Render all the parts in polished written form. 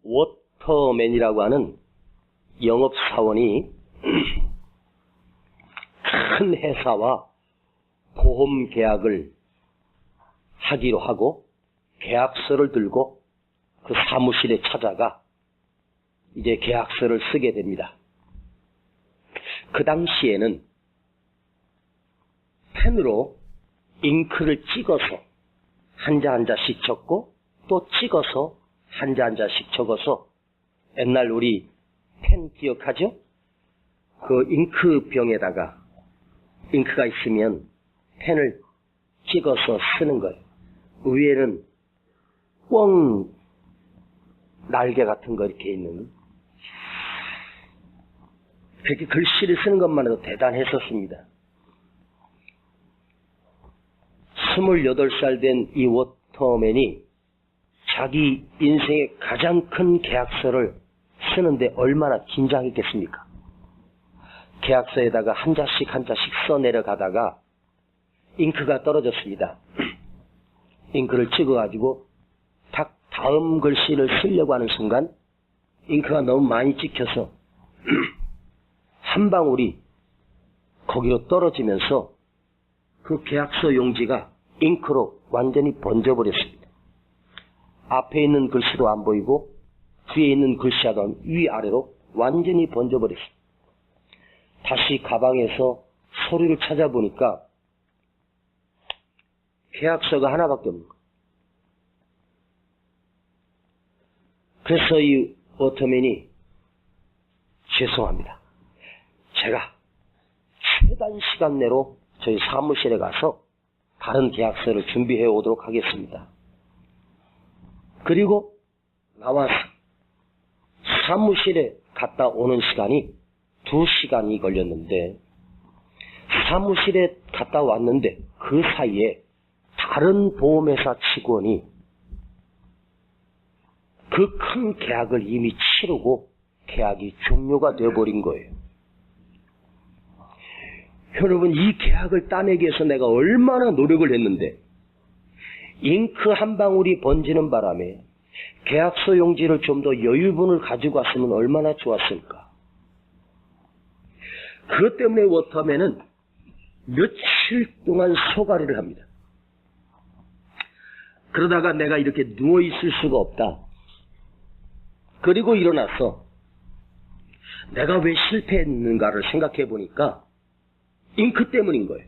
워터맨이라고 하는 영업사원이 큰 회사와 보험 계약을 하기로 하고 계약서를 들고 그 사무실에 찾아가 이제 계약서를 쓰게 됩니다. 그 당시에는 펜으로 잉크를 찍어서 한자 한자씩 적고 또 찍어서 한자 한자씩 적어서 옛날 우리 펜 기억하죠? 그 잉크병에다가 잉크가 있으면 펜을 찍어서 쓰는 거예요. 위에는 꽝 날개 같은 거 이렇게 있는 그렇게 글씨를 쓰는 것만 해도 대단했었습니다. 28살 된 이 워터맨이 자기 인생의 가장 큰 계약서를 쓰는데 얼마나 긴장했겠습니까? 계약서에다가 한자씩 써 내려가다가 잉크가 떨어졌습니다. 잉크를 찍어가지고 딱 다음 글씨를 쓰려고 하는 순간 잉크가 너무 많이 찍혀서 한 방울이 거기로 떨어지면서 그 계약서 용지가 잉크로 완전히 번져버렸습니다. 앞에 있는 글씨도 안 보이고 뒤에 있는 글씨도 위아래로 완전히 번져버렸습니다. 다시 가방에서 서류를 찾아보니까 계약서가 하나밖에 없는 거예요. 그래서 이 워터맨이 죄송합니다. 제가 최단 시간 내로 저희 사무실에 가서 다른 계약서를 준비해 오도록 하겠습니다. 그리고 나와서 사무실에 갔다 오는 시간이 2시간이 걸렸는데 사무실에 갔다 왔는데 그 사이에 다른 보험회사 직원이 그 큰 계약을 이미 치르고 계약이 종료가 되어버린 거예요. 여러분, 이 계약을 따내기 위해서 내가 얼마나 노력을 했는데 잉크 한 방울이 번지는 바람에 계약서 용지를 좀 더 여유분을 가지고 왔으면 얼마나 좋았을까. 그것 때문에 워터맨은 며칠 동안 소가리를 합니다. 그러다가 내가 이렇게 누워있을 수가 없다. 그리고 일어나서 내가 왜 실패했는가를 생각해 보니까 잉크 때문인 거예요.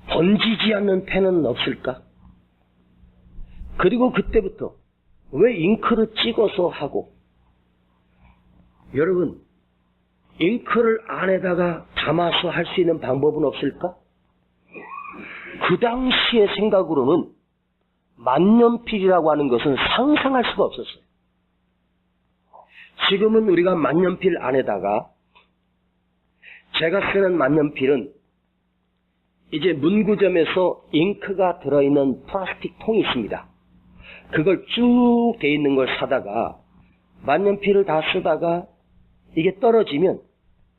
번지지 않는 펜은 없을까? 그리고 그때부터 왜 잉크를 찍어서 하고, 여러분, 잉크를 안에다가 담아서 할 수 있는 방법은 없을까? 그 당시의 생각으로는 만년필이라고 하는 것은 상상할 수가 없었어요. 지금은 우리가 만년필 안에다가, 제가 쓰는 만년필은 이제 문구점에서 잉크가 들어있는 플라스틱 통이 있습니다. 그걸 쭉 돼 있는 걸 사다가 만년필을 다 쓰다가 이게 떨어지면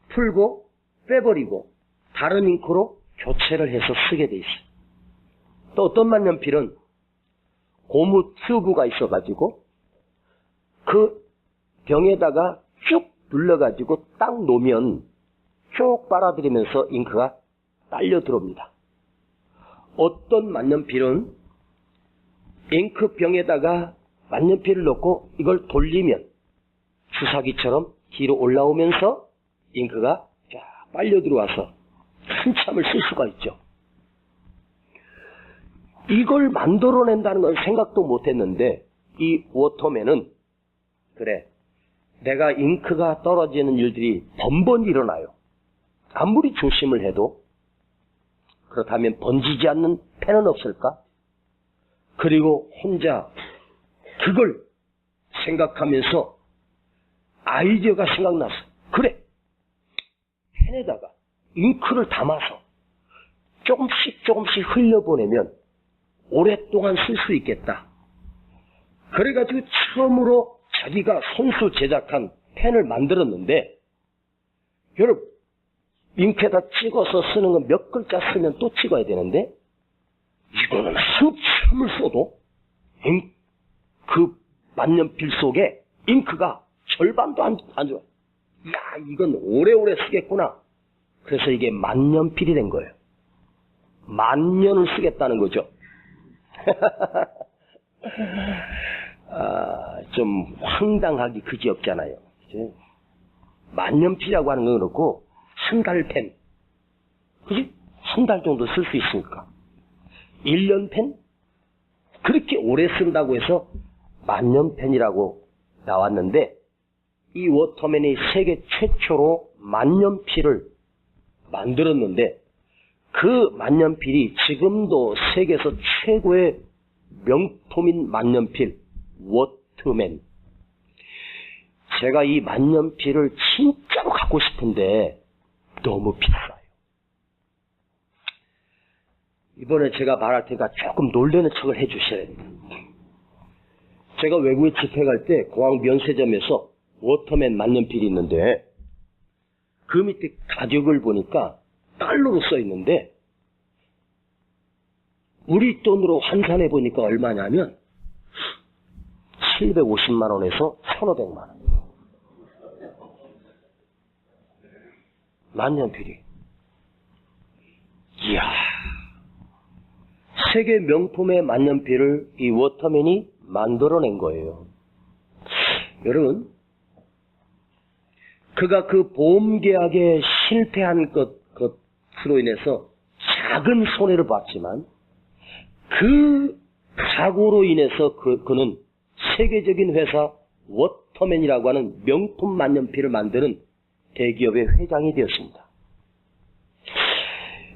풀고 빼버리고 다른 잉크로 교체를 해서 쓰게 돼 있어요. 또 어떤 만년필은 고무 튜브가 있어가지고 그 병에다가 쭉 눌러가지고 딱 놓으면 쭉 빨아들이면서 잉크가 딸려 들어옵니다. 어떤 만년필은 잉크병에다가 만년필을 넣고 이걸 돌리면 주사기처럼 뒤로 올라오면서 잉크가 쫙 빨려 들어와서 한참을 쓸 수가 있죠. 이걸 만들어낸다는 건 생각도 못했는데 이 워터맨은 그래, 내가 잉크가 떨어지는 일들이 번번 일어나요. 아무리 조심을 해도. 그렇다면 번지지 않는 펜은 없을까? 그리고 혼자 그걸 생각하면서 아이디어가 생각났어. 그래, 펜에다가 잉크를 담아서 조금씩 흘려보내면 오랫동안 쓸 수 있겠다. 그래가지고 처음으로 자기가 손수 제작한 펜을 만들었는데, 여러분, 잉크에다 찍어서 쓰는 건 몇 글자 쓰면 또 찍어야 되는데 이거는 한참을 써도 그 만년필 속에 잉크가 절반도 안 좋아. 야, 이건 오래오래 쓰겠구나. 그래서 이게 만년필이 된 거예요. 만년을 쓰겠다는 거죠. 좀 황당하기 그지없잖아요. 그치? 만년필이라고 하는 건 그렇고 한 달 펜, 그지? 한 달 정도 쓸 수 있으니까. 1년 펜? 그렇게 오래 쓴다고 해서 만년펜이라고 나왔는데, 이 워터맨이 세계 최초로 만년필을 만들었는데, 그 만년필이 지금도 세계에서 최고의 명품인 만년필, 워터맨. 제가 이 만년필을 진짜로 갖고 싶은데 너무 비싸요. 이번에 제가 말할 테니까 조금 놀라는 척을 해주셔야 됩니다. 제가 외국에 집회 갈 때 공항 면세점에서 워터맨 만년필이 있는데 그 밑에 가격을 보니까 달러로 써 있는데 우리 돈으로 환산해 보니까 얼마냐면 750만 원에서 1,500만 원. 만년필이. 이야. 세계 명품의 만년필을 이 워터맨이 만들어낸 거예요. 여러분, 그가 그 보험 계약에 실패한 것으로 인해서 작은 손해를 봤지만 그 사고로 인해서 그는 세계적인 회사 워터맨이라고 하는 명품 만년필을 만드는 대기업의 회장이 되었습니다.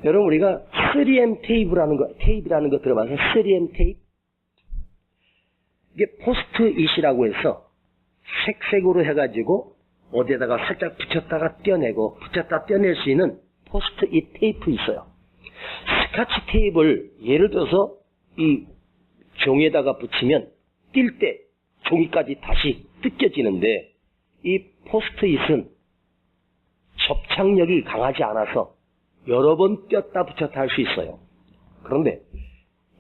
여러분, 우리가 3M 테이프라는 거 들어봐서 3M 테이프? 이게 포스트잇이라고 해서 색색으로 해가지고 어디에다가 살짝 붙였다가 떼어내고 붙였다 떼어낼 수 있는 포스트잇 테이프 있어요. 스카치 테이프를 예를 들어서 이 종이에다가 붙이면 뛸 때 종이까지 다시 뜯겨지는데 이 포스트잇은 접착력이 강하지 않아서 여러 번 떼었다 붙였다 할 수 있어요. 그런데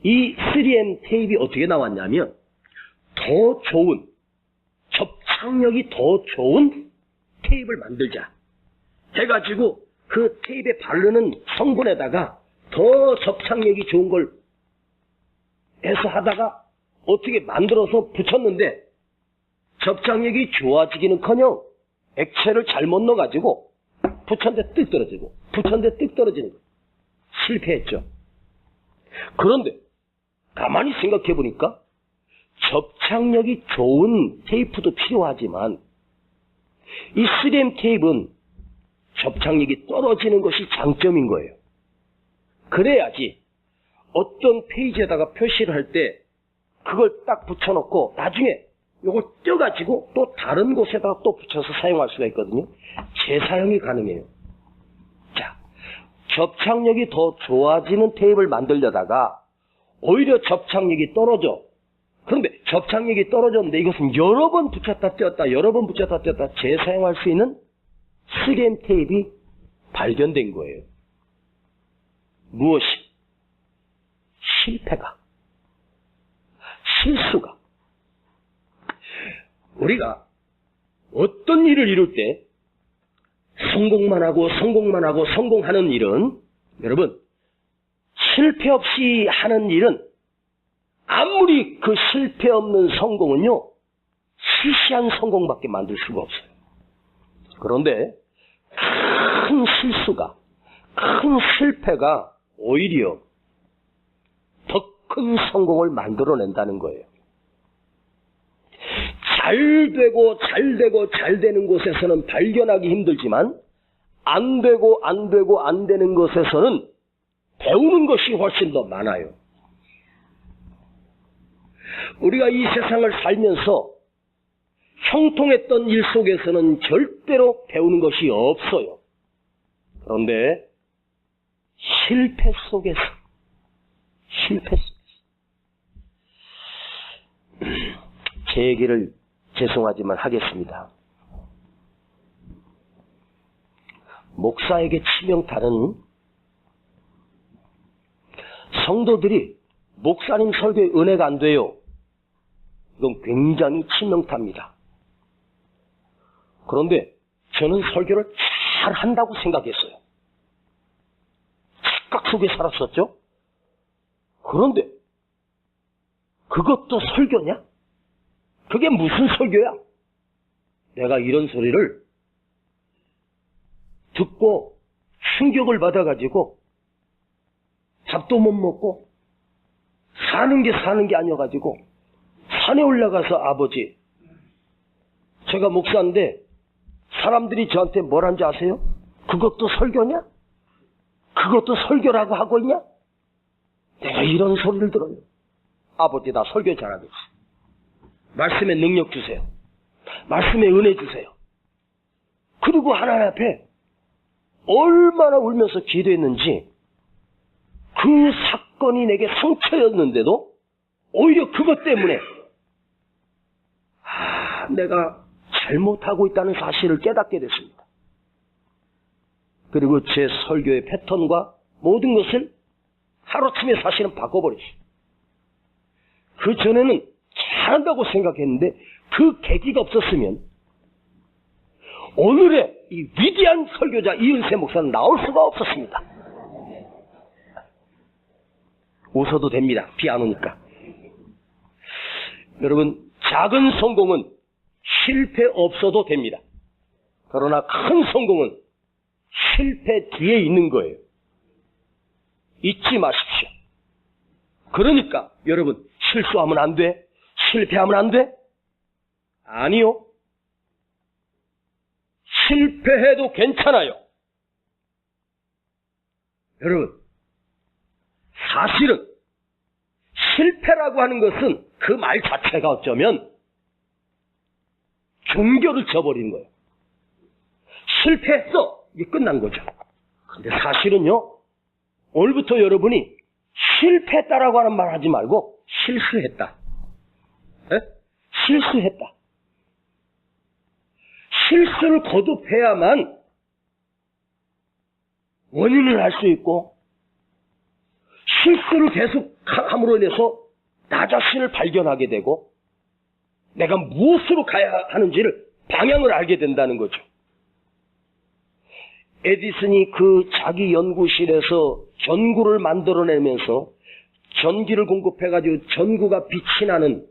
이 3M 테이프가 어떻게 나왔냐면 더 좋은, 접착력이 더 좋은 테이프를 만들자 해가지고 그 테이프에 바르는 성분에다가 더 접착력이 좋은 걸 해서 하다가 어떻게 만들어서 붙였는데 접착력이 좋아지기는커녕 액체를 잘못 넣어가지고 붙였는데 뜩 떨어지고 붙였는데 뜩 떨어지는 거. 실패했죠. 그런데 가만히 생각해 보니까 접착력이 좋은 테이프도 필요하지만 이 3M 테이프는 접착력이 떨어지는 것이 장점인 거예요. 그래야지 어떤 페이지에다가 표시를 할 때 그걸 딱 붙여놓고 나중에 이걸 떼어가지고 또 다른 곳에다가 또 붙여서 사용할 수가 있거든요. 재사용이 가능해요. 자, 접착력이 더 좋아지는 테이프를 만들려다가 오히려 접착력이 떨어져. 그런데 접착력이 떨어졌는데 이것은 여러 번 붙였다 떼었다 여러 번 붙였다 떼었다 재사용할 수 있는 3M 테이프가 발견된 거예요. 무엇이? 실패가, 실수가. 우리가 어떤 일을 이룰 때 성공만 하고 성공하는 일은, 여러분, 실패 없이 하는 일은 아무리 그 실패 없는 성공은요, 시시한 성공밖에 만들 수가 없어요. 그런데 큰 실수가, 큰 실패가 오히려 더 큰 성공을 만들어낸다는 거예요. 잘 되는 곳에서는 발견하기 힘들지만 안 되는 것에서는 배우는 것이 훨씬 더 많아요. 우리가 이 세상을 살면서 형통했던 일 속에서는 절대로 배우는 것이 없어요. 그런데 실패 속에서 제 얘기를 죄송하지만 하겠습니다. 목사에게 치명타는 성도들이 목사님 설교에 은혜가 안 돼요. 이건 굉장히 치명타입니다. 그런데 저는 설교를 잘 한다고 생각했어요. 착각 속에 살았었죠? 그런데 그것도 설교냐? 그게 무슨 설교야? 내가 이런 소리를 듣고 충격을 받아가지고 밥도 못 먹고 사는 게 아니어가지고 산에 올라가서 아버지, 제가 목사인데 사람들이 저한테 뭘 한지 아세요? 그것도 설교냐? 그것도 설교라고 하고 있냐? 내가 이런 소리를 들어요. 아버지, 나 설교 잘하겠어. 말씀에 능력 주세요. 말씀에 은혜 주세요. 그리고 하나님 앞에 얼마나 울면서 기도했는지 그 사건이 내게 상처였는데도 오히려 그것 때문에 내가 잘못하고 있다는 사실을 깨닫게 됐습니다. 그리고 제 설교의 패턴과 모든 것을 하루아침에 사실은 바꿔버렸어요. 그 전에는 잘한다고 생각했는데 그 계기가 없었으면 오늘의 이 위대한 설교자 이은세 목사는 나올 수가 없었습니다. 웃어도 됩니다. 비 안 오니까. 여러분, 작은 성공은 실패 없어도 됩니다. 그러나 큰 성공은 실패 뒤에 있는 거예요. 잊지 마십시오. 그러니까 여러분, 실수하면 안 돼? 실패하면 안 돼? 아니요. 실패해도 괜찮아요. 여러분, 사실은 실패라고 하는 것은 그 말 자체가 어쩌면 종교를 저버리는 거예요. 실패했어. 이게 끝난 거죠. 근데 사실은요, 오늘부터 여러분이 실패했다라고 하는 말 하지 말고 실수했다. 에? 실수했다. 실수를 거듭해야만 원인을 알 수 있고 실수를 계속 함으로 인해서 나 자신을 발견하게 되고 내가 무엇으로 가야 하는지를 방향을 알게 된다는 거죠. 에디슨이 그 자기 연구실에서 전구를 만들어내면서 전기를 공급해가지고 전구가 빛이 나는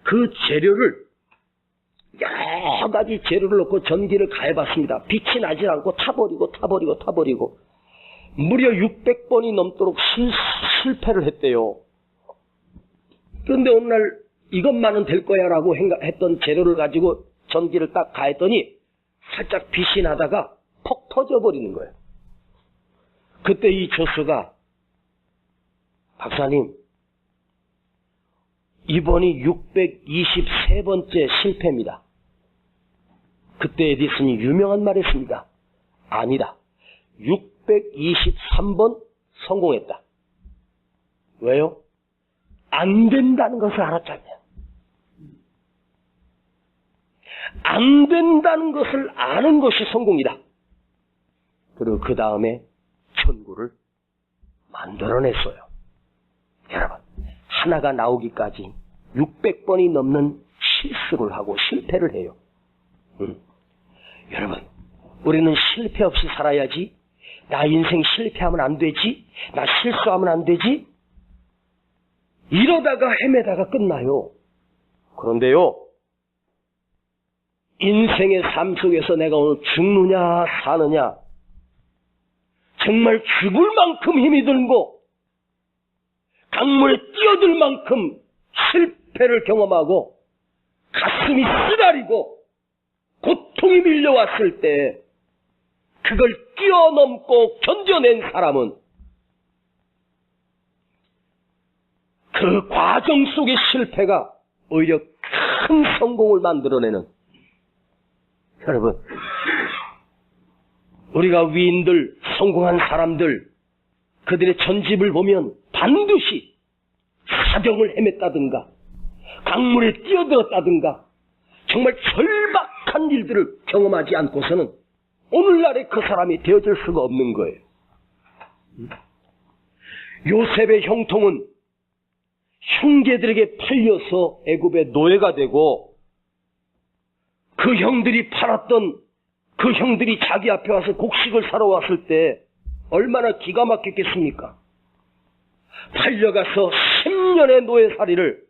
그 재료를 여러 가지 재료를 넣고 전기를 가해봤습니다. 빛이 나지 않고 타버리고 무려 600번이 넘도록 실패를 했대요. 그런데 어느 날 이것만은 될 거야 라고 했던 재료를 가지고 전기를 딱 가했더니 살짝 빛이 나다가 퍽 터져버리는 거예요. 그때 이 교수가 박사님, 이번이 623번째 실패입니다. 그때 에디슨이 유명한 말 했습니다. 아니다. 623번 성공했다. 왜요? 안 된다는 것을 알았잖아요. 안 된다는 것을 아는 것이 성공이다. 그리고 그 다음에 전구를 만들어냈어요. 여러분, 하나가 나오기까지 600번이 넘는 실수를 하고 실패를 해요. 여러분, 우리는 실패 없이 살아야지. 나 인생 실패하면 안 되지. 나 실수하면 안 되지. 이러다가 헤매다가 끝나요. 그런데요, 인생의 삶 속에서 내가 오늘 죽느냐 사느냐, 정말 죽을 만큼 힘이 들고 강물에 뛰어들 만큼 실패를 경험하고 가슴이 쓰라리고 고통이 밀려왔을 때 그걸 뛰어넘고 견뎌낸 사람은 그 과정 속의 실패가 오히려 큰 성공을 만들어내는, 여러분, 우리가 위인들, 성공한 사람들, 그들의 전집을 보면 반드시 사경을 헤맸다든가 강물에 뛰어들었다든가 정말 절박한 일들을 경험하지 않고서는 오늘날의 그 사람이 되어질 수가 없는 거예요. 요셉의 형통은 형제들에게 팔려서 애굽의 노예가 되고 그 형들이 팔았던 그 형들이 자기 앞에 와서 곡식을 사러 왔을 때 얼마나 기가 막혔겠습니까? 팔려가서 10년의 노예살이를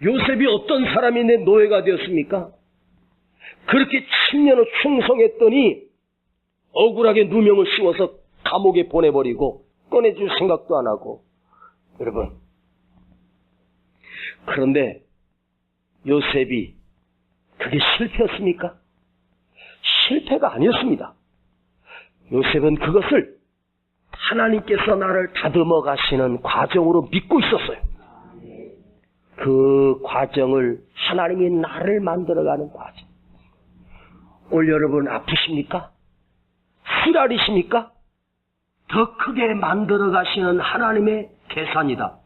요셉이 어떤 사람이 내 노예가 되었습니까? 그렇게 10년을 충성했더니 억울하게 누명을 씌워서 감옥에 보내버리고 꺼내줄 생각도 안 하고. 여러분, 그런데 요셉이 그게 실패였습니까? 실패가 아니었습니다. 요셉은 그것을 하나님께서 나를 다듬어 가시는 과정으로 믿고 있었어요. 그 과정을 하나님이 나를 만들어가는 과정. 올 여러분 아프십니까? 쓰라리십니까? 더 크게 만들어 가시는 하나님의 계산이다.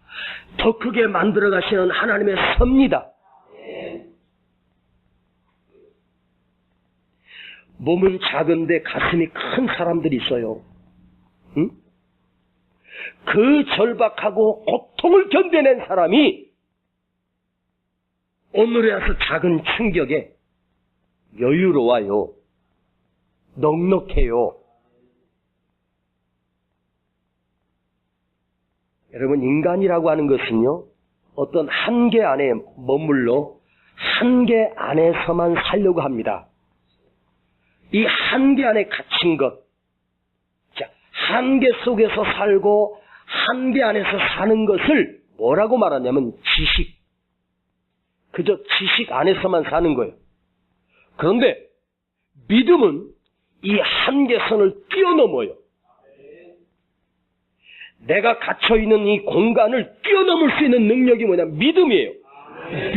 더 크게 만들어 가시는 하나님의 섭니다. 몸은 작은데 가슴이 큰 사람들이 있어요. 응? 그 절박하고 고통을 견뎌낸 사람이 오늘에 와서 작은 충격에 여유로워요. 넉넉해요. 여러분, 인간이라고 하는 것은요, 어떤 한계 안에 머물러 한계 안에서만 살려고 합니다. 이 한계 안에 갇힌 것, 자, 한계 속에서 살고 한계 안에서 사는 것을 뭐라고 말하냐면 지식. 그저 지식 안에서만 사는 거예요. 그런데 믿음은 이 한계선을 뛰어넘어요. 내가 갇혀있는 이 공간을 뛰어넘을 수 있는 능력이 뭐냐? 믿음이에요.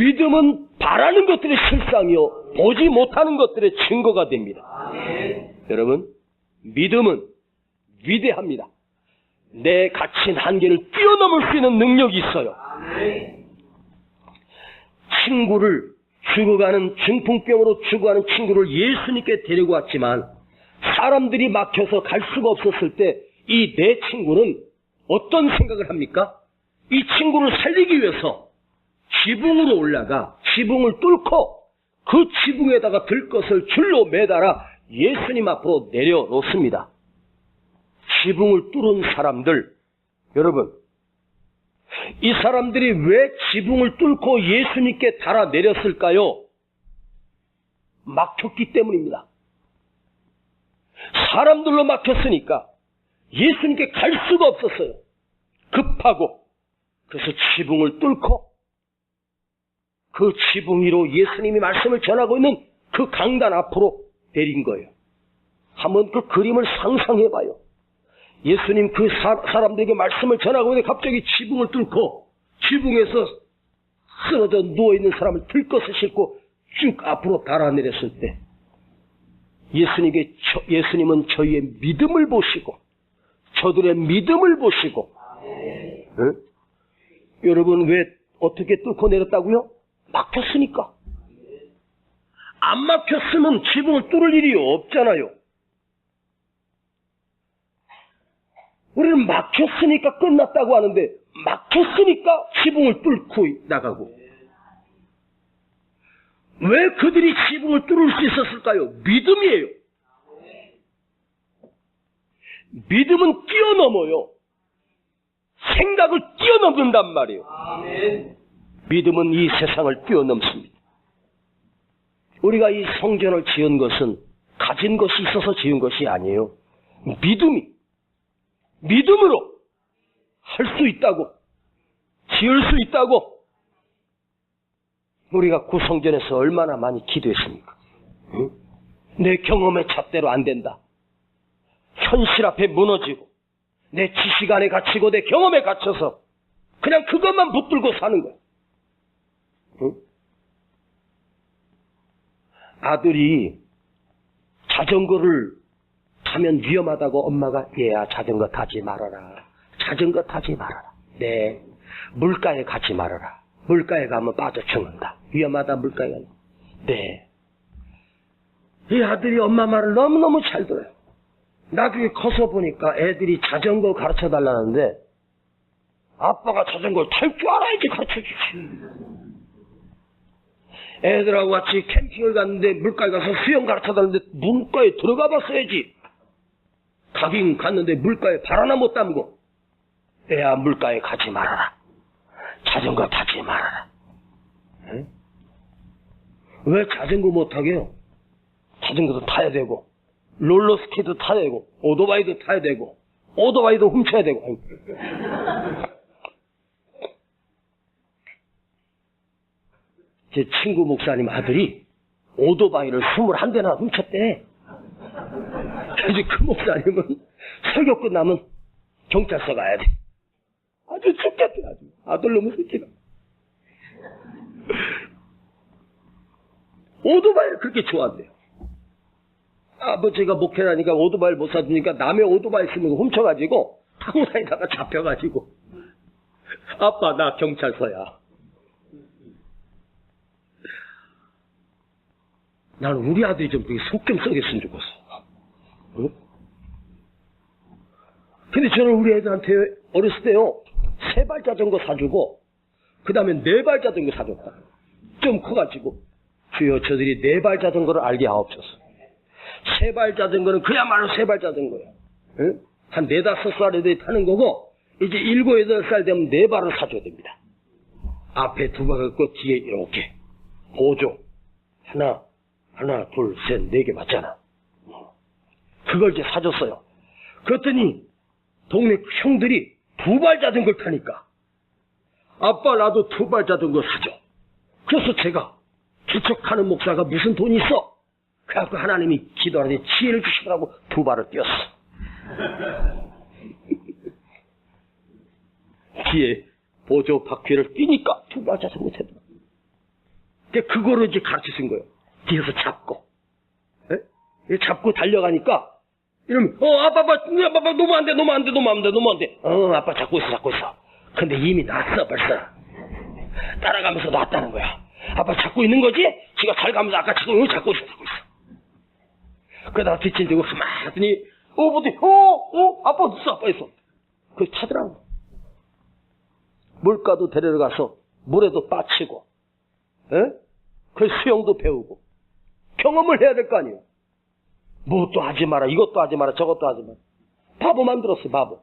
믿음은 바라는 것들의 실상이요, 보지 못하는 것들의 증거가 됩니다. 여러분, 믿음은 위대합니다. 내 갇힌 한계를 뛰어넘을 수 있는 능력이 있어요. 친구를 죽어가는, 중풍병으로 죽어가는 친구를 예수님께 데리고 왔지만 사람들이 막혀서 갈 수가 없었을 때 이 내 친구는 어떤 생각을 합니까? 이 친구를 살리기 위해서 지붕으로 올라가 지붕을 뚫고 그 지붕에다가 들 것을 줄로 매달아 예수님 앞으로 내려놓습니다. 지붕을 뚫은 사람들, 여러분, 이 사람들이 왜 지붕을 뚫고 예수님께 달아 내렸을까요? 막혔기 때문입니다. 사람들로 막혔으니까 예수님께 갈 수가 없었어요. 급하고. 그래서 지붕을 뚫고 그 지붕 위로 예수님이 말씀을 전하고 있는 그 강단 앞으로 내린 거예요. 한번 그 그림을 상상해봐요. 예수님 그 사람들에게 말씀을 전하고 있는데 갑자기 지붕을 뚫고 지붕에서 쓰러져 누워있는 사람을 들것을 싣고 쭉 앞으로 달아내렸을 때 예수님은 저희의 믿음을 보시고 저들의 믿음을 보시고, 응? 여러분, 왜 어떻게 뚫고 내렸다고요? 막혔으니까. 안 막혔으면 지붕을 뚫을 일이 없잖아요. 우리는 막혔으니까 끝났다고 하는데 막혔으니까 지붕을 뚫고 나가고. 왜 그들이 지붕을 뚫을 수 있었을까요? 믿음이에요. 믿음은 뛰어넘어요. 생각을 뛰어넘는단 말이에요. 믿음은 이 세상을 뛰어넘습니다. 우리가 이 성전을 지은 것은 가진 것이 있어서 지은 것이 아니에요. 믿음으로 할 수 있다고, 지을 수 있다고. 우리가 구성전에서 얼마나 많이 기도했습니까? 응? 내 경험의 잣대로 안 된다. 현실 앞에 무너지고 내 지식 안에 갇히고 내 경험에 갇혀서 그냥 그것만 붙들고 사는 거야. 응? 아들이 자전거를 타면 위험하다고 엄마가 얘야 자전거 타지 말아라. 자전거 타지 말아라. 네. 물가에 가지 말아라. 물가에 가면 빠져 죽는다. 위험하다 물가에 가면. 네. 이 아들이 엄마 말을 너무너무 잘 들어요. 나중에 커서 보니까 애들이 자전거 가르쳐 달라는데 아빠가 자전거를 탈 줄 알아야지 가르쳐주지. 애들하고 같이 캠핑을 갔는데 물가에 가서 수영 가르쳐달라는데 물가에 들어가 봤어야지. 가긴 갔는데 물가에 발 하나 못 담고 애야 물가에 가지 말아라. 자전거 타지 말아라. 응? 왜 자전거 못 타게요? 자전거도 타야 되고 롤러스케이트도 타야 되고 오토바이도 타야 되고 오토바이도 훔쳐야 되고. 제 친구 목사님 아들이 오토바이를 21대나 훔쳤대. 그래서 그 목사님은 설교 끝나면 경찰서 가야 돼. 아주 죽겠대. 아주 아들 놈의 새끼가 오토바이를 그렇게 좋아한대요. 아버지가 목회라니까 오토바이를 못 사주니까 남의 오토바이 쓰는 거 훔쳐가지고 타고 다니다가 잡혀가지고 아빠 나 경찰서야. 나는 우리 아들이 좀 되게 속좀 썩였으면 좋겠어. 응? 근데 저는 우리 애들한테 어렸을 때요 3발 자전거 사주고 그 다음에 4발 자전거 사줬다. 좀 커가지고 주여 저들이 4발 자전거를 알게 하옵소서. 3발 자전거는 그야말로 3발 자전거야. 응? 한 4, 5살 애들이 타는 거고 이제 7, 8살 되면 4발을 사줘야 됩니다. 앞에 2발 있고 뒤에 이렇게 보조 하나 둘 셋 4개 맞잖아. 그걸 이제 사줬어요. 그랬더니 동네 형들이 2발 자전거를 타니까 아빠 나도 2발 자전거 사줘. 그래서 제가 추척하는 목사가 무슨 돈이 있어? 그래갖고 하나님이 기도하는데 지혜를 주시더라고 2발을 띄웠어. 뒤에 보조 바퀴를 띄니까 2발 자전거 되더라. 그거를 이제 가르치신 거예요. 뒤에서 잡고 잡고 달려가니까 이러면 아빠 너무 안 돼. 아빠 잡고 있어. 근데 이미 놨어 벌써. 따라가면서 놨다는 거야. 아빠 잡고 있는 거지? 지가 잘 가면서 아까 잡고 있어. 그러다가 뒷짐지고 가만히 하더니 아빠 있어. 그걸 타더라고. 물가도 데리러 가서 물에도 빠치고 그 수영도 배우고 경험을 해야 될 거 아니에요. 무엇도 하지 마라, 이것도 하지 마라, 저것도 하지 마라. 바보 만들었어요, 바보.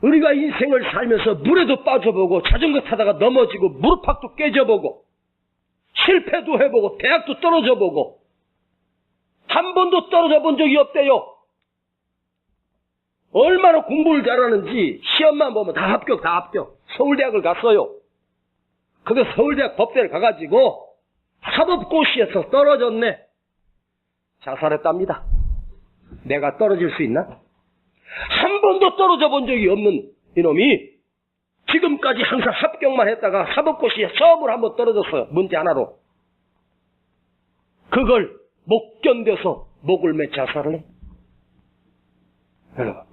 우리가 인생을 살면서 물에도 빠져보고 자전거 타다가 넘어지고 무릎팍도 깨져보고 실패도 해보고 대학도 떨어져보고 한 번도 떨어져 본 적이 없대요. 얼마나 공부를 잘하는지 시험만 보면 다 합격. 서울대학을 갔어요. 근데 서울대학 법대를 가가지고 사법고시에서 떨어졌네. 자살했답니다. 내가 떨어질 수 있나? 한 번도 떨어져 본 적이 없는 이놈이 지금까지 항상 합격만 했다가 사법고시에 처음으로 한번 떨어졌어요. 문제 하나로. 그걸 못 견뎌서 목을 매 자살을 해.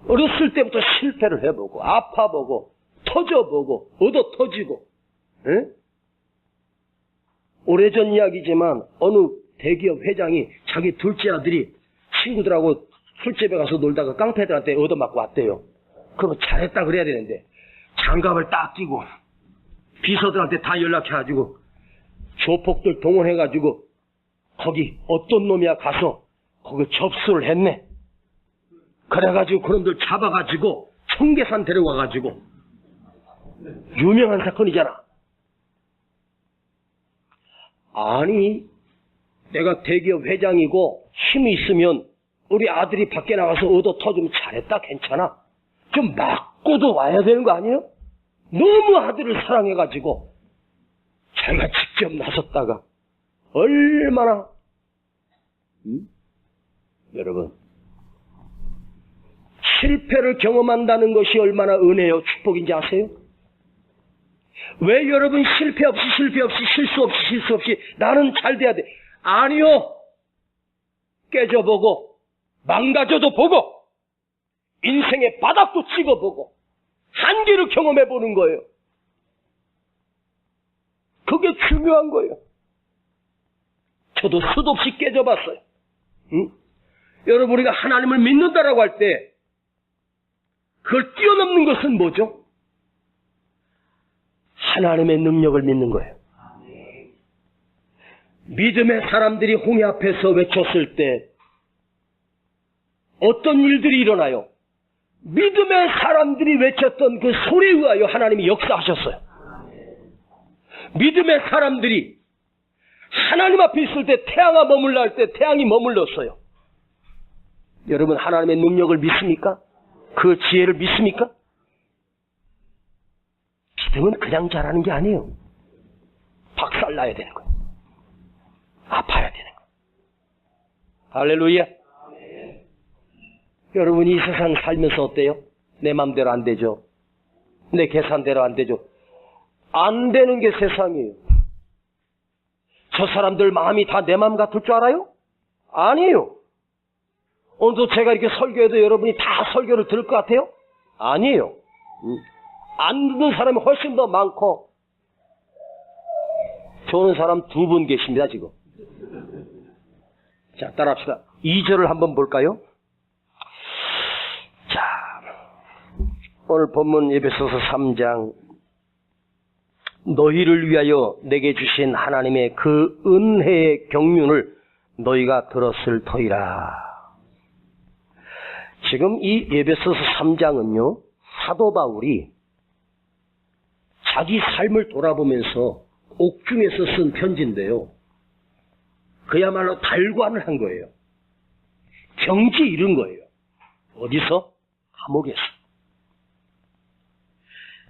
어렸을 때부터 실패를 해보고 아파보고 터져보고 얻어 터지고. 오래전 이야기지만 어느 대기업 회장이 자기 둘째 아들이 친구들하고 술집에 가서 놀다가 깡패들한테 얻어맞고 왔대요. 그럼 잘했다 그래야 되는데 장갑을 딱 끼고 비서들한테 다 연락해가지고 조폭들 동원해가지고 거기 어떤 놈이야 가서 거기 접수를 했네. 그래가지고 그놈들 잡아가지고 청계산 데려와가지고 유명한 사건이잖아. 아니 내가 대기업 회장이고 힘이 있으면 우리 아들이 밖에 나가서 얻어 터주면 잘했다 괜찮아. 좀 맞고도 와야 되는 거 아니에요? 너무 아들을 사랑해가지고 제가 직접 나섰다가 얼마나 여러분 실패를 경험한다는 것이 얼마나 은혜요 축복인지 아세요? 왜 여러분 실패 없이 실수 없이 나는 잘 돼야 돼. 아니요. 깨져보고 망가져도 보고 인생의 바닥도 찍어보고 한계를 경험해보는 거예요. 그게 중요한 거예요. 저도 수도 없이 깨져봤어요. 여러분 우리가 하나님을 믿는다라고 할 때 그걸 뛰어넘는 것은 뭐죠? 하나님의 능력을 믿는 거예요. 믿음의 사람들이 홍해 앞에서 외쳤을 때 어떤 일들이 일어나요? 믿음의 사람들이 외쳤던 그 소리에 의하여 하나님이 역사하셨어요. 믿음의 사람들이 하나님 앞에 있을 때 태양아 머물라 할 때 태양이 머물렀어요. 여러분 하나님의 능력을 믿습니까? 그 지혜를 믿습니까? 믿음은 그냥 자라는 게 아니에요. 박살나야 되는 거예요. 아파야 되는 거예요. 할렐루야. 여러분 이 세상 살면서 어때요? 내 맘대로 안 되죠. 내 계산대로 안 되죠. 안 되는 게 세상이에요. 저 사람들 마음이 다 내 마음 같을 줄 알아요? 아니에요. 오늘도 제가 이렇게 설교해도 여러분이 다 설교를 들을 것 같아요? 아니에요. 안 듣는 사람이 훨씬 더 많고 좋은 사람 2분 계십니다 지금. 자 따라합시다. 2절을 한번 볼까요? 자 오늘 본문 에베소서 3장 너희를 위하여 내게 주신 하나님의 그 은혜의 경륜을 너희가 들었을 터이라. 지금 이 에베소서 3장은요 사도 바울이 자기 삶을 돌아보면서 옥중에서 쓴 편지인데요. 그야말로 달관을 한 거예요. 경지 잃은 거예요. 어디서? 감옥에서.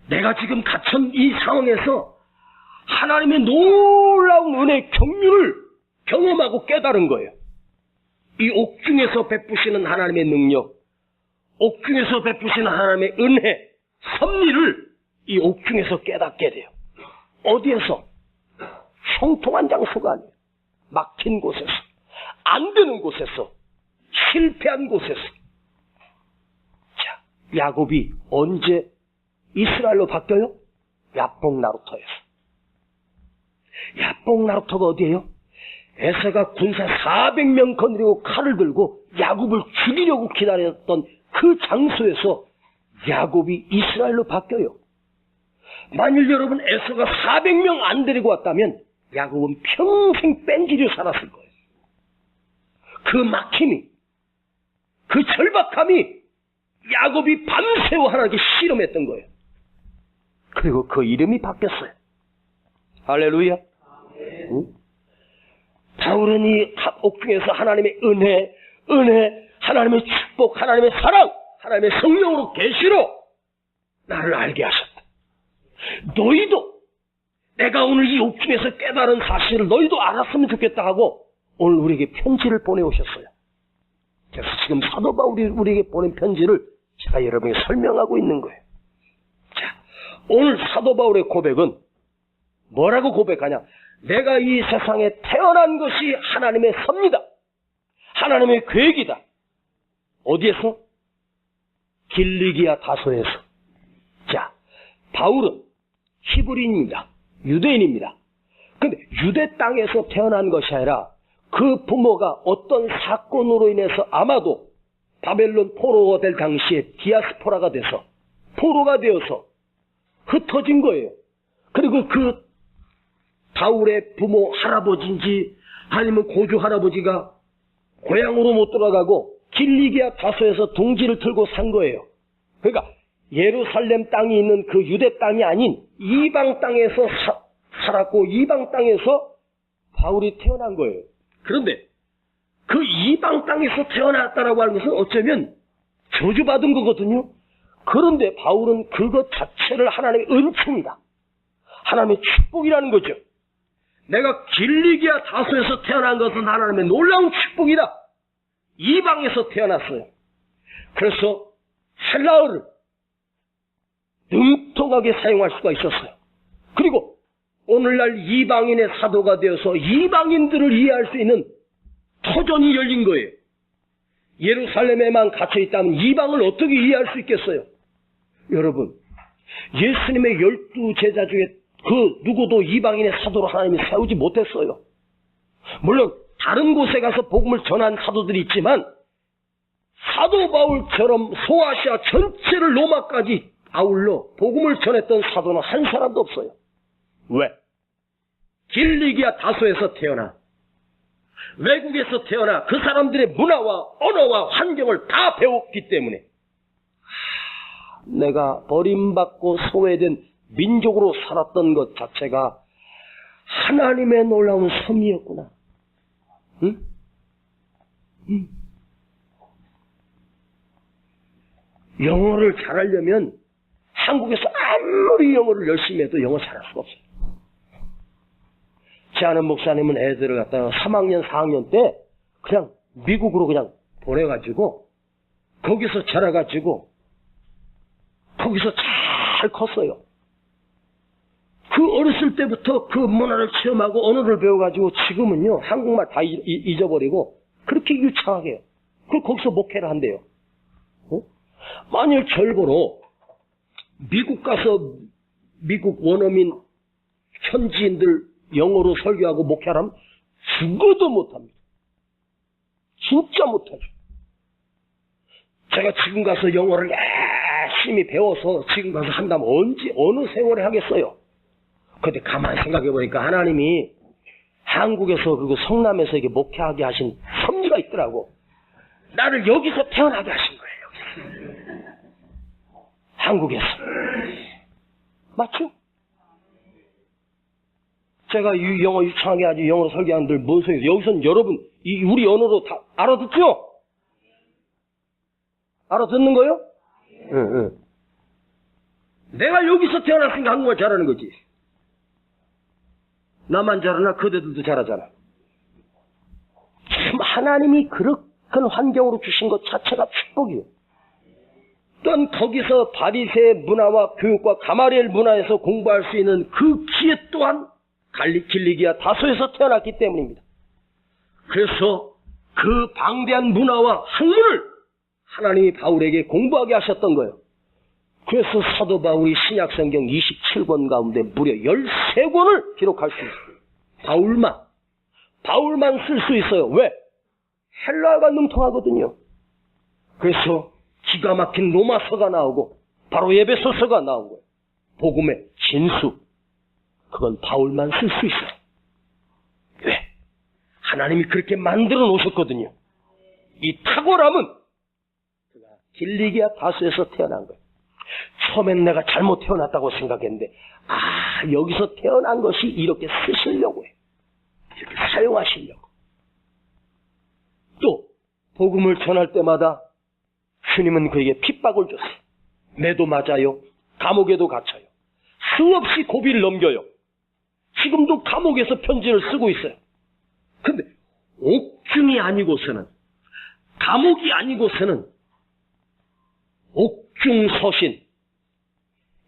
내가 지금 갇힌 이 상황에서 하나님의 놀라운 은혜의 경륜을 경험하고 깨달은 거예요. 이 옥중에서 베푸시는 하나님의 능력, 옥중에서 베푸시는 하나님의 은혜, 섭리를 이 옥중에서 깨닫게 돼요. 어디에서? 형통한 장소가 아니에요. 막힌 곳에서, 안 되는 곳에서, 실패한 곳에서. 자, 야곱이 언제 이스라엘로 바뀌어요? 야복 나루터에서. 야복 나루터가 어디예요? 에서가 군사 400명 거느리고 칼을 들고 야곱을 죽이려고 기다렸던 그 장소에서 야곱이 이스라엘로 바뀌어요. 만일 여러분 에서가 400명 안 데리고 왔다면 야곱은 평생 뺀질로 살았을 거예요. 그 막힘이, 그 절박함이 야곱이 밤새워 하나님께 실험했던 거예요. 그리고 그 이름이 바뀌었어요. 할렐루야. 응? 바울은 이 옥중에서 하나님의 은혜, 하나님의 축복, 하나님의 사랑, 하나님의 성령으로 계시로 나를 알게 하셨다. 너희도 내가 오늘 이 옥중에서 깨달은 사실을 너희도 알았으면 좋겠다 하고 오늘 우리에게 편지를 보내오셨어요. 그래서 지금 사도 바울이 우리에게 보낸 편지를 제가 여러분에게 설명하고 있는 거예요. 자, 오늘 사도 바울의 고백은 뭐라고 고백하냐? 내가 이 세상에 태어난 것이 하나님의 섭니다. 하나님의 계획이다. 어디에서? 길리기아 다소에서. 자, 바울은 히브리인입니다. 유대인입니다. 근데 유대 땅에서 태어난 것이 아니라 그 부모가 어떤 사건으로 인해서 아마도 바벨론 포로가 될 당시에 디아스포라가 돼서 포로가 되어서 흩어진 거예요. 그리고 그 바울의 부모 할아버지인지 아니면 고조 할아버지가 고향으로 못 돌아가고 길리기아 다소에서 둥지를 틀고 산 거예요. 그러니까 예루살렘 땅이 있는 그 유대 땅이 아닌 이방 땅에서 살았고 이방 땅에서 바울이 태어난 거예요. 그런데 그 이방 땅에서 태어났다라고 하는 것은 어쩌면 저주받은 거거든요. 그런데 바울은 그것 자체를 하나님의 은총이다. 하나님의 축복이라는 거죠. 내가 길리기아 다소에서 태어난 것은 하나님의 놀라운 축복이다. 이방에서 태어났어요. 그래서 헬라어를 능통하게 사용할 수가 있었어요. 그리고 오늘날 이방인의 사도가 되어서 이방인들을 이해할 수 있는 터전이 열린 거예요. 예루살렘에만 갇혀있다면 이방을 어떻게 이해할 수 있겠어요? 여러분, 예수님의 12제자 중에 그 누구도 이방인의 사도로 하나님이 세우지 못했어요. 물론 다른 곳에 가서 복음을 전한 사도들이 있지만 사도 바울처럼 소아시아 전체를 로마까지 아울러 복음을 전했던 사도는 한 사람도 없어요. 왜? 길리기아 다소에서 태어나 외국에서 태어나 그 사람들의 문화와 언어와 환경을 다 배웠기 때문에 내가 버림받고 소외된 민족으로 살았던 것 자체가 하나님의 놀라운 섭리였구나. 응? 영어를 잘하려면 한국에서 아무리 영어를 열심히 해도 영어 잘할 수가 없어요. 제 아는 목사님은 애들을 갖다가 3학년, 4학년 때 그냥 미국으로 그냥 보내가지고 거기서 자라가지고 거기서 잘 컸어요. 그 어렸을 때부터 그 문화를 체험하고 언어를 배워가지고 지금은요 한국말 다 잊어버리고 그렇게 유창하게 해요. 그리고 거기서 목회를 한대요. 만일 절보로 미국 가서 미국 원어민 현지인들 영어로 설교하고 목회하라면 죽어도 못합니다. 진짜 못하죠. 제가 지금 가서 영어를 열심히 배워서 지금 가서 한다면 어느 세월에 하겠어요. 근데 가만히 생각해 보니까 하나님이 한국에서 그리고 성남에서 이렇게 목회하게 하신 섭리가 있더라고. 나를 여기서 태어나게 하신 거예요. 여기서. 한국에서. 맞죠? 제가 영어 유창하게 아주 영어로 설교하는들 뭔 소리예요? 여기서는 여러분 우리 언어로 다 알아듣죠? 알아듣는 거요? 응. 내가 여기서 태어났으니까 한국말 잘하는 거지. 나만 잘하나 그대들도 잘하잖아. 참 하나님이 그런 환경으로 주신 것 자체가 축복이에요. 또한 거기서 바리새 문화와 교육과 가마리엘 문화에서 공부할 수 있는 그 기회 또한 길리기아 다소에서 태어났기 때문입니다. 그래서 그 방대한 문화와 학문을 하나님이 바울에게 공부하게 하셨던 거예요. 그래서 사도 바울이 신약성경 27권 가운데 무려 13권을 기록할 수 있어요. 바울만 쓸 수 있어요. 왜? 헬라어가 능통하거든요. 그래서 기가 막힌 로마서가 나오고 바로 에베소서가 나온 거예요. 복음의 진수. 그건 바울만 쓸 수 있어요. 왜? 하나님이 그렇게 만들어 놓으셨거든요. 이 탁월함은 그가 길리기아 다소에서 태어난 거예요. 처음엔 내가 잘못 태어났다고 생각했는데 여기서 태어난 것이 이렇게 쓰시려고 해요. 이렇게 사용하시려고. 또 복음을 전할 때마다 주님은 그에게 핍박을 줬어요. 매도 맞아요. 감옥에도 갇혀요. 수없이 고비를 넘겨요. 지금도 감옥에서 편지를 쓰고 있어요. 근데 옥중이 아니고서는 감옥이 아니고서는 옥중서신,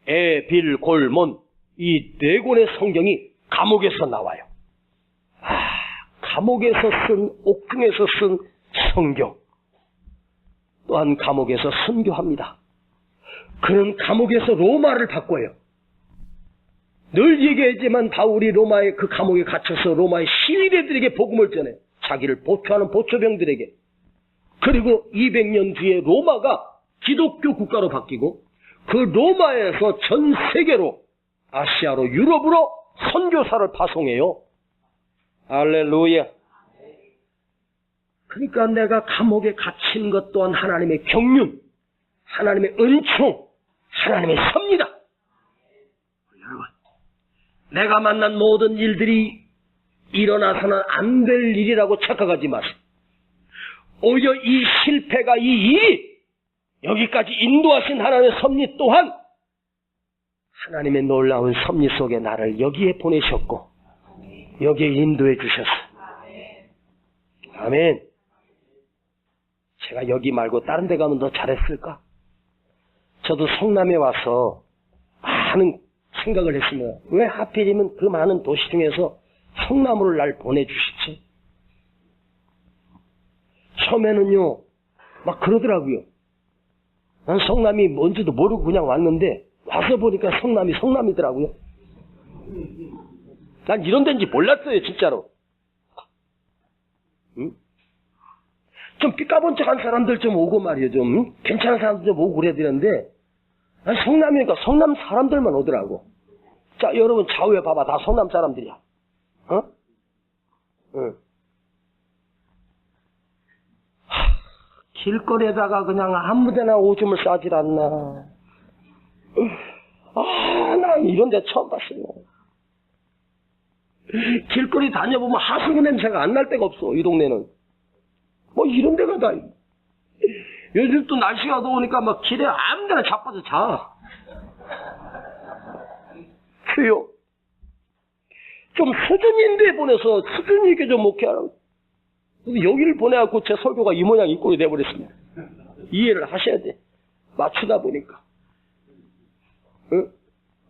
에빌골몬 이 4권의 성경이 감옥에서 나와요. 감옥에서 쓴 옥중에서 쓴 성경 또한 감옥에서 선교합니다. 그는 감옥에서 로마를 바꿔요. 늘 얘기하지만 바울이 로마의 그 감옥에 갇혀서 로마의 시위대들에게 복음을 전해 자기를 보초하는 보초병들에게. 그리고 200년 뒤에 로마가 기독교 국가로 바뀌고 그 로마에서 전 세계로 아시아로 유럽으로 선교사를 파송해요. 할렐루야. 그러니까 내가 감옥에 갇힌 것 또한 하나님의 경륜, 하나님의 은총, 하나님의 섭니다. 여러분, 내가 만난 모든 일들이 일어나서는 안 될 일이라고 착각하지 마세요. 오히려 이 실패가 이 일이 여기까지 인도하신 하나님의 섭리 또한 하나님의 놀라운 섭리 속에 나를 여기에 보내셨고 여기에 인도해 주셨어요. 아멘. 제가 여기 말고 다른 데 가면 더 잘했을까? 저도 성남에 와서 많은 생각을 했습니다. 왜 하필이면 그 많은 도시 중에서 성남으로 날 보내주시지? 처음에는요 막 그러더라고요. 난 성남이 뭔지도 모르고 그냥 왔는데 와서 보니까 성남이 성남이더라고요. 난 이런 데인지 몰랐어요 진짜로. 응? 좀 삐까번쩍한 사람들 좀 오고 말이에요. 좀 괜찮은 사람들 좀 오고 그래야 되는데 아니, 성남이니까 성남 사람들만 오더라고. 자, 여러분 좌우에 봐봐. 다 성남 사람들이야. 어? 응. 길거리에다가 그냥 아무데나 오줌을 싸질 않나. 난 이런 데 처음 봤어요. 길거리 다녀보면 하수구 냄새가 안 날 데가 없어, 이 동네는. 뭐 이런 데가 다. 요즘 또 날씨가 더우니까 막 길에 아무데나 자빠져 자. 그요. 좀 수준 있는데 보내서 수준 있게 좀 목회하라고. 여기를 보내갖고 제 설교가 이 모양 이 꼴이 돼버렸습니다. 이해를 하셔야 돼. 맞추다 보니까. 응?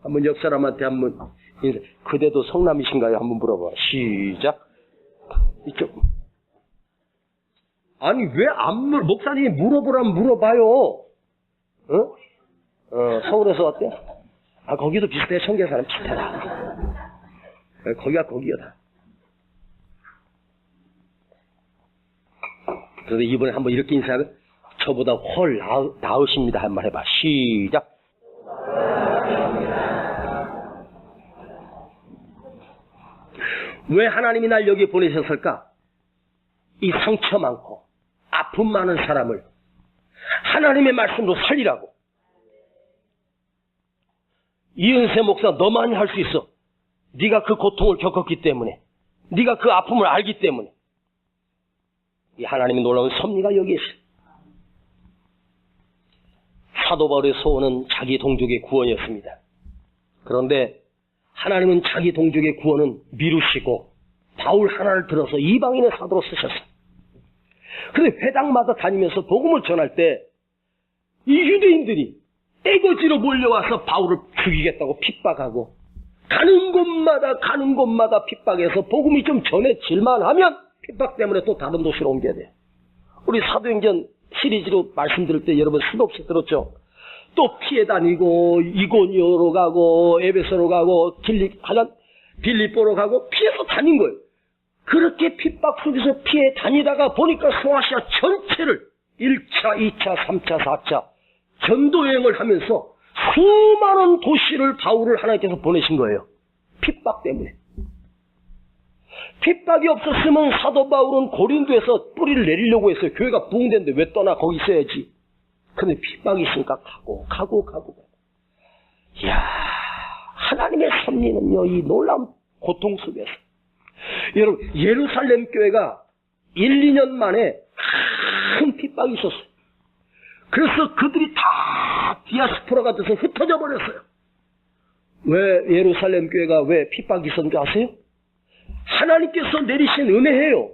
한번 옆 사람한테 한번 인사. 그대도 성남이신가요? 한번 물어봐. 시작. 이쪽. 아니 왜 안 목사님이 물어보라면 물어봐요. 응? 서울에서 왔대? 거기도 비슷해. 청계 사람 비슷하다. 거기가 거기여다. 그래서 이번에 한번 이렇게 인사하면 저보다 훨 나으십니다. 한 말 해봐. 시작. 왜 하나님이 날 여기에 보내셨을까? 이 상처 많고 아픔 많은 사람을 하나님의 말씀으로 살리라고. 이은세 목사 너만이 할 수 있어. 네가 그 고통을 겪었기 때문에, 네가 그 아픔을 알기 때문에. 이 하나님의 놀라운 섭리가 여기에 있어. 사도 바울의 소원은 자기 동족의 구원이었습니다. 그런데 하나님은 자기 동족의 구원은 미루시고 바울 하나를 들어서 이방인의 사도로 쓰셨어요. 그런데 회당마다 다니면서 복음을 전할 때 이 유대인들이 떼거지로 몰려와서 바울을 죽이겠다고 핍박하고 가는 곳마다 핍박해서 복음이 좀 전해질만 하면 핍박 때문에 또 다른 도시로 옮겨야 돼. 우리 사도행전 시리즈로 말씀드릴 때 여러분 수도 없이 들었죠. 또 피해 다니고 이고니오로 가고 에베소로 가고 빌립보로 가고 피해서 다닌 거예요. 그렇게 핍박 속에서 피해 다니다가 보니까 소아시아 전체를 1차, 2차, 3차, 4차 전도 여행을 하면서 수많은 도시를 바울을 하나님께서 보내신 거예요. 핍박 때문에. 핍박이 없었으면 사도 바울은 고린도에서 뿌리를 내리려고 했어요. 교회가 부흥됐는데 왜 떠나 거기 있어야지. 근데 핍박이 있으니까 가고. 이야, 하나님의 섭리는요, 이 놀라운 고통 속에서. 여러분, 예루살렘 교회가 1, 2년 만에 큰 핍박이 있었어요. 그래서 그들이 다 디아스포라가 돼서 흩어져 버렸어요. 왜 예루살렘 교회가 왜 핍박이 있었는지 아세요? 하나님께서 내리신 은혜예요.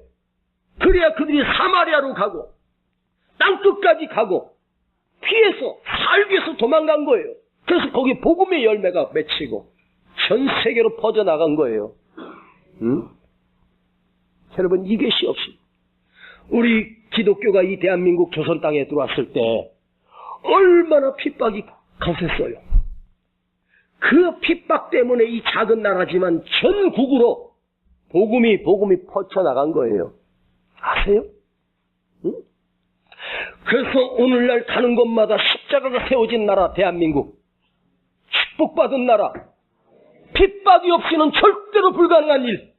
그래야 그들이 사마리아로 가고 땅끝까지 가고 피해서 살기 위해서 도망간 거예요. 그래서 거기 복음의 열매가 맺히고 전 세계로 퍼져나간 거예요. 응? 여러분, 이것이 없이 우리 기독교가 이 대한민국 조선 땅에 들어왔을 때 얼마나 핍박이 거셌어요. 그 핍박 때문에 이 작은 나라지만 전국으로 복음이 퍼져나간 거예요. 아세요? 응? 그래서 오늘날 가는 곳마다 십자가가 세워진 나라 대한민국, 축복받은 나라, 핍박이 없이는 절대로 불가능한 일,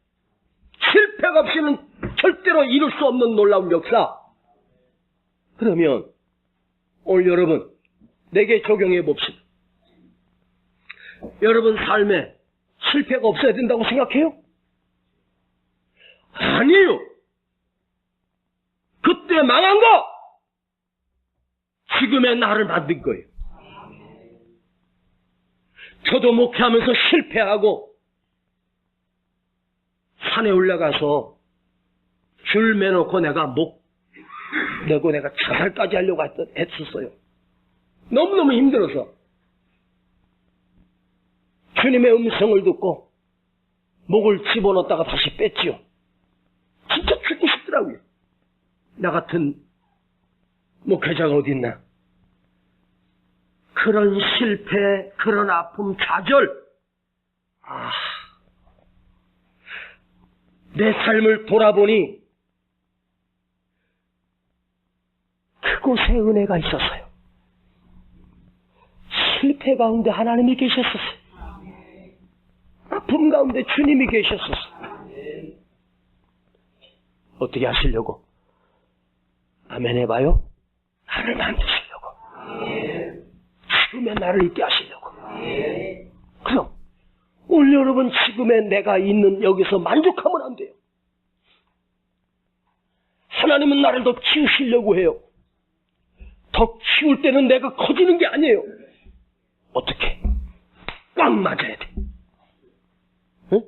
실패가 없이는 절대로 이룰 수 없는 놀라운 역사. 그러면 오늘 여러분 내게 적용해 봅시다. 여러분 삶에 실패가 없어야 된다고 생각해요? 아니에요. 그때 망한 거 지금의 나를 만든 거예요. 저도 목회하면서 실패하고 산에 올라가서 줄 매놓고 내가 목 내고 내가 자살까지 하려고 했었어요. 너무너무 힘들어서 주님의 음성을 듣고 목을 집어넣었다가 다시 뺐지요. 진짜 죽고 싶더라고요. 나 같은 목회자가 어디 있나. 그런 실패, 그런 아픔, 좌절, 내 삶을 돌아보니 그곳에 은혜가 있었어요. 실패 가운데 하나님이 계셨었어요. 아픔 가운데 주님이 계셨었어요. 어떻게 하시려고? 아멘 해봐요. 나를 만드시려고. 지금의 나를 있게 하시려고. 그럼 오늘 여러분 지금의 내가 있는 여기서 만족하면 안 돼요. 하나님은 나를 더 키우시려고 해요. 더 키울 때는 내가 커지는 게 아니에요. 어떻게? 꽉 맞아야 돼. 응?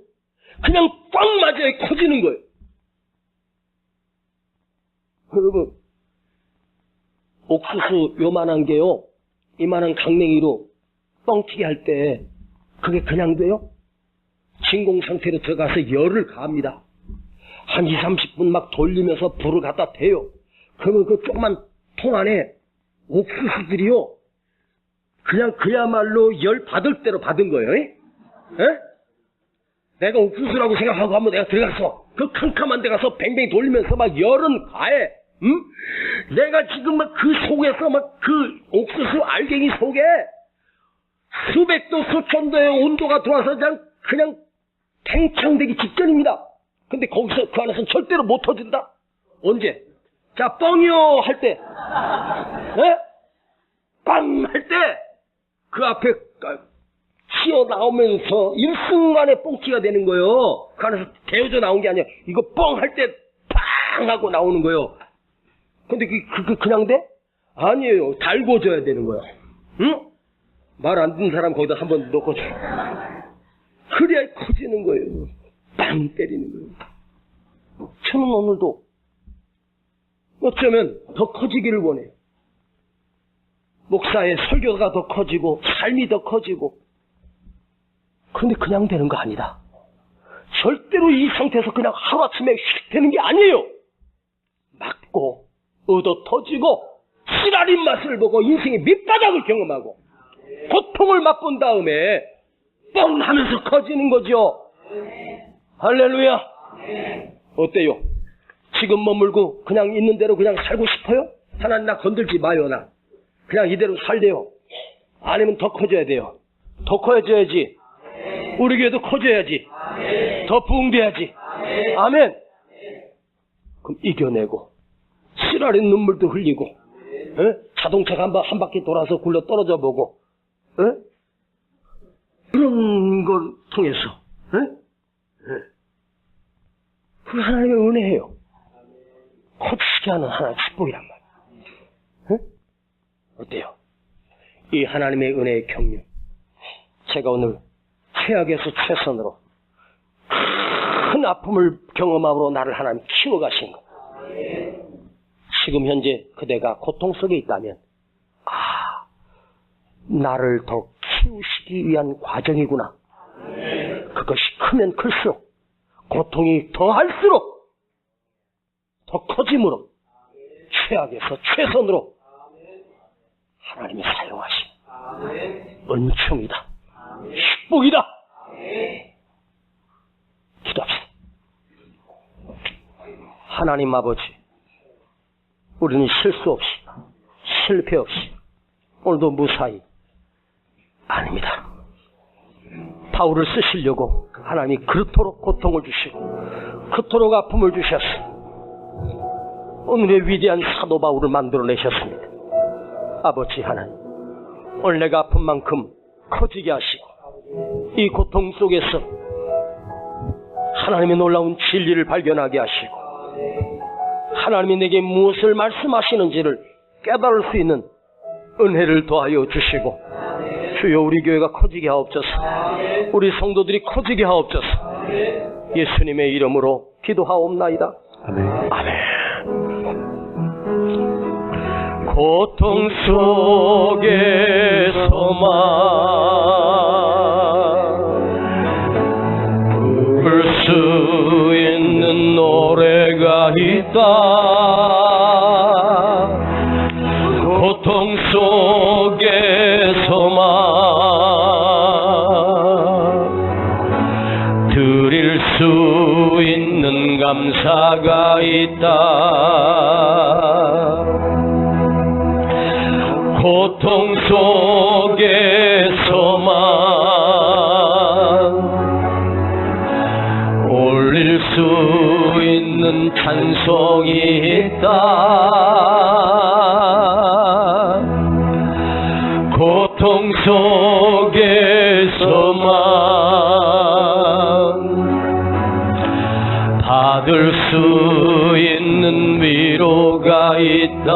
그냥 꽉 맞아야 커지는 거예요. 여러분, 옥수수 요만한 게요, 이만한 강냉이로 뻥튀기 할 때 그게 그냥 돼요? 진공 상태로 들어가서 열을 가합니다. 한 2, 30분 막 돌리면서 불을 갖다 대요. 그러면 그 조그만 통 안에 옥수수들이요, 그냥 그야말로 열 받을 대로 받은 거예요. 에? 내가 옥수수라고 생각하고 한번 내가 들어가서 그 캄캄한 데 가서 뱅뱅 돌리면서 막 열은 가해. 응? 내가 지금 막 그 속에서 막 그 옥수수 알갱이 속에 수백 도 수천 도의 온도가 들어와서 그냥 팽창되기 직전입니다. 근데 거기서 그 안에서는 절대로 못 터진다? 언제? 자, 뻥이요 할 때, 빵 할 때 그 앞에 튀어나오면서 일순간에 뻥튀기가 되는 거예요. 그 안에서 데워져 나온 게 아니야. 이거 뻥 할 때 팡 하고 나오는 거예요. 근데 그게 그냥 돼? 아니에요. 달궈져야 되는 거야. 응? 말 안 듣는 사람 거기다 한번 넣고 줘. 그래야 커지는 거예요. 빵 때리는 거예요. 저는 오늘도 어쩌면 더 커지기를 원해요. 목사의 설교가 더 커지고 삶이 더 커지고. 그런데 그냥 되는 거 아니다. 절대로 이 상태에서 그냥 하루아침에 휙 되는 게 아니에요. 맞고 얻어 터지고 씨라린 맛을 보고 인생의 밑바닥을 경험하고 고통을 맛본 다음에 뻥 하면서 커지는 거죠. 할렐루야. 어때요? 지금 머물고 그냥 있는 대로 그냥 살고 싶어요? 하나님 나 건들지 마요. 나 그냥 이대로 살래요. 아니면 더 커져야 돼요. 더 커져야지. 우리 교회도 커져야지. 더 부흥돼야지. 아멘. 그럼 이겨내고 씨라린 눈물도 흘리고, 자동차가 한 바퀴 돌아서 굴러 떨어져 보고, 그런 걸 통해서, 그 하나님의 은혜예요. 커지게 하는 하나님의 축복이란 말이에요. 어때요? 이 하나님의 은혜의 경륜. 제가 오늘 최악에서 최선으로 큰 아픔을 경험함으로 나를 하나님 키워가신 것. 지금 현재 그대가 고통 속에 있다면, 나를 더 키우시기 위한 과정이구나. 그것이 크면 클수록, 고통이 더할수록 더 커짐으로 최악에서 최선으로 하나님이 사용하신 은총이다. 축복이다. 기도합시다. 하나님 아버지, 우리는 실수 없이, 실패 없이, 오늘도 무사히, 아닙니다. 바울을 쓰시려고 하나님이 그토록 고통을 주시고 그토록 아픔을 주셨습니다. 오늘의 위대한 사도 바울을 만들어내셨습니다. 아버지 하나님, 오늘 내가 아픈 만큼 커지게 하시고 이 고통 속에서 하나님의 놀라운 진리를 발견하게 하시고 하나님이 내게 무엇을 말씀하시는지를 깨달을 수 있는 은혜를 더하여 주시고, 주여 우리 교회가 커지게 하옵소서. 우리 성도들이 커지게 하옵소서. 예수님의 이름으로 기도하옵나이다. 아멘. 아멘. 고통 속에서만 부를 수 있는 노래가 있다. 고통 속에서만 드릴 수 있는 감사가 있다. 고통 속에서만 올릴 수 있는 찬송이 있다. 고통 속에서만 받을 수 있는 위로가 있다.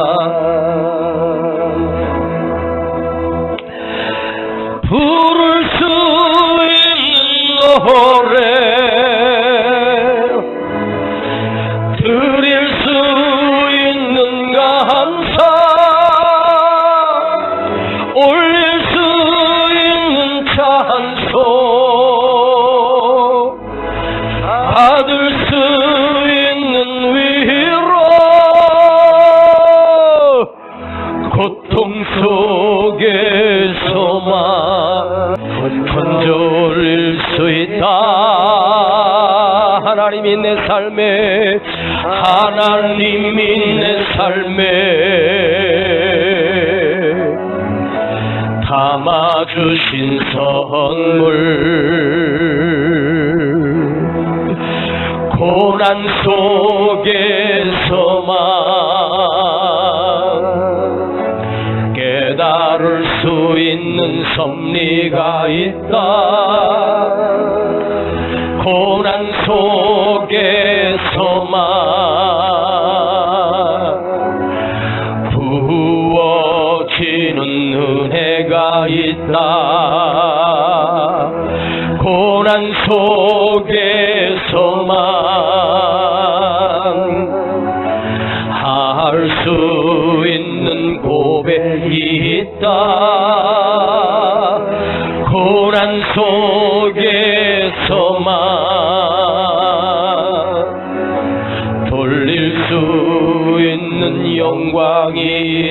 부를 수 있는 노래, 드릴 수 있는 감사, 올릴 수 있는 찬송, 받을 수 있는 위로, 고통 속에서만 건져올릴 수 있다. 하나님이 내 삶에, 하나님이 내 삶에 담아주신 선물, 고난 속에서만 깨달을 수 있는 섭리가 있다. 고난 속에서만 부어지는 은혜가 있다. 고난 속에서만 할 수 있는 고백이 있다. 고난 속에서만 돌릴 수 있는 영광이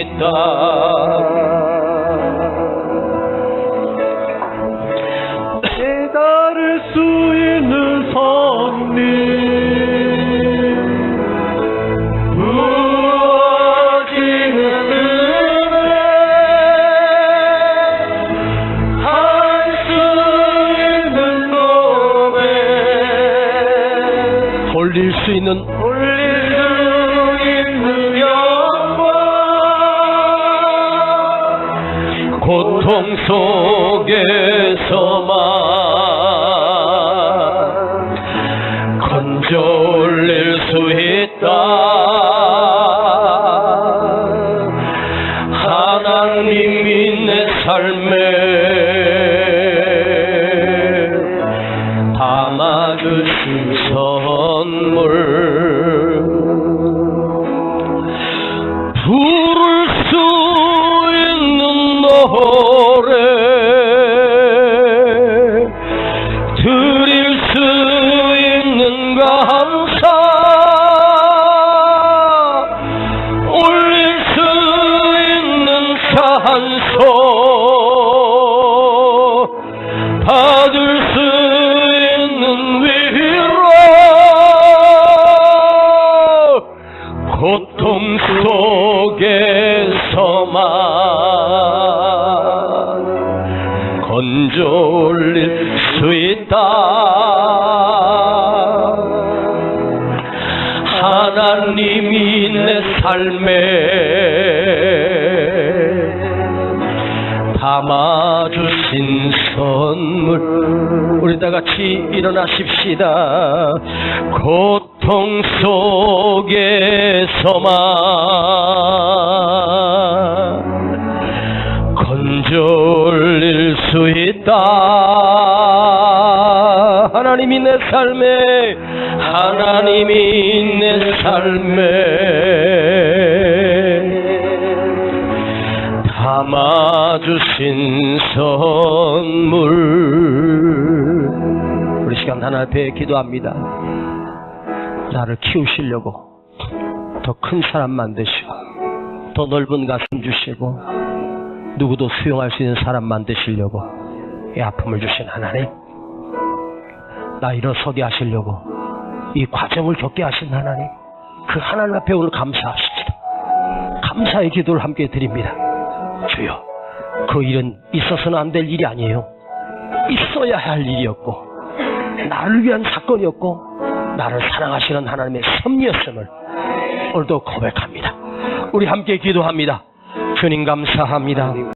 있다. 깨달을 수 있는 섭리, 올릴 수 있는 영광, 고통 속에서만 건져 올릴 수 있다. 하나님이 내 삶에 담아주신 선물, 부를 수 있는 노래, 드릴 수 있는 감사, 올릴 수 있는 찬송, 받을 수 있는 위로, 고통 속에서만 건져 올릴 수 있다. 하나님이 내 삶에 담아주신 선물, 우리 다 같이 일어나십시다. 고통 속에서만 건져 올릴 수 있다. 하나님이 내 삶에, 하나님이 내 삶에 담아주신 선물. 우리 시간 하나 앞에 기도합니다. 나를 키우시려고 더 큰 사람 만드시고, 더 넓은 가슴 주시고, 누구도 수용할 수 있는 사람 만드시려고 이 아픔을 주신 하나님, 나 일어서게 하시려고 이 과정을 겪게 하신 하나님, 그 하나님 앞에 오늘 감사합시다. 감사의 기도를 함께 드립니다. 주여, 그 일은 있어서는 안 될 일이 아니에요. 있어야 할 일이었고, 나를 위한 사건이었고, 나를 사랑하시는 하나님의 섭리였음을 오늘도 고백합니다. 우리 함께 기도합니다. 주님 감사합니다.